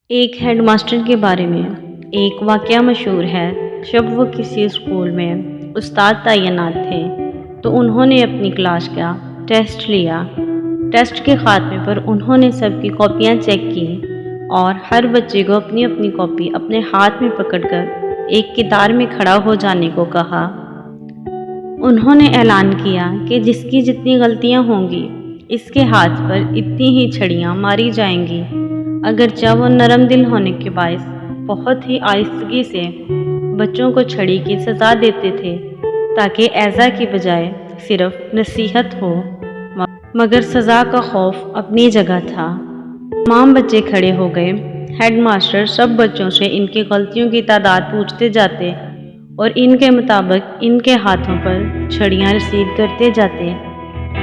ایک head master کے بارے میں ایک واقعہ مشہور ہے۔ جب وہ کسی اسکول میں استاد تعینات تھے تو انہوں نے اپنی کلاس کا ٹیسٹ لیا۔ ٹیسٹ کے خاتمے پر انہوں نے سب کی کاپیاں چیک کی اور ہر بچے کو اپنی اپنی کاپی اپنے ہاتھ میں پکڑ کر ایک قطار میں کھڑا ہو جانے کو کہا۔ انہوں نے اعلان کیا کہ جس کی جتنی غلطیاں ہوں گی اس کے ہاتھ پر اتنی ہی چھڑیاں ماری جائیں گی۔ اگرچہ وہ نرم دل ہونے کے باعث بہت ہی آہستگی سے بچوں کو چھڑی کی سزا دیتے تھے تاکہ ایذا کی بجائے صرف نصیحت ہو، مگر سزا کا خوف اپنی جگہ تھا۔ تمام بچے کھڑے ہو گئے۔ ہیڈ ماسٹر سب بچوں سے ان کی غلطیوں کی تعداد پوچھتے جاتے اور ان کے مطابق ان کے ہاتھوں پر چھڑیاں رسید کرتے جاتے۔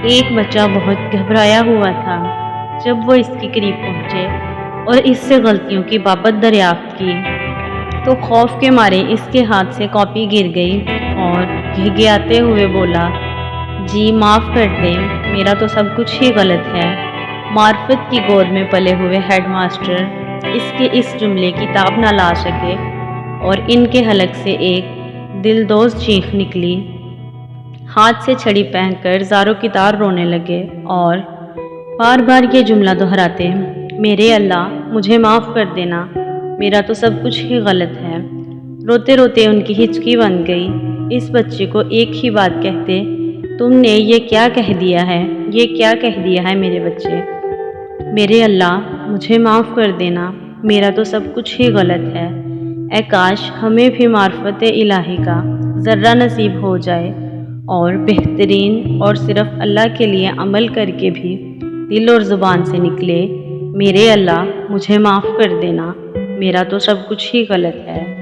ایک بچہ بہت گھبرایا ہوا تھا۔ جب وہ اس کے قریب پہنچے اور اس سے غلطیوں کی بابت دریافت کی تو خوف کے مارے اس کے ہاتھ سے کاپی گر گئی اور گھڑگھڑاتے ہوئے بولا، جی معاف کر دیں، میرا تو سب کچھ ہی غلط ہے۔ معرفت کی گود میں پلے ہوئے ہیڈ ماسٹر اس کے اس جملے کی تاب نہ لا سکے اور ان کے حلق سے ایک دلدوز چیخ نکلی۔ ہاتھ سے چھڑی پہن کر زاروں کی طرح رونے لگے اور بار بار یہ جملہ دہراتے، میرے اللہ مجھے معاف کر دینا، میرا تو سب کچھ ہی غلط ہے۔ روتے روتے ان کی ہچکی بن گئی۔ اس بچے کو ایک ہی بات کہتے، تم نے یہ کیا کہہ دیا ہے، یہ کیا کہہ دیا ہے میرے بچے، میرے اللہ مجھے معاف کر دینا، میرا تو سب کچھ ہی غلط ہے۔ اے کاش ہمیں بھی معرفت الہی کا ذرہ نصیب ہو جائے اور بہترین اور صرف اللہ کے لیے عمل کر کے بھی دل اور زبان سے نکلے، میرے اللہ مجھے معاف کر دینا، میرا تو سب کچھ ہی غلط ہے۔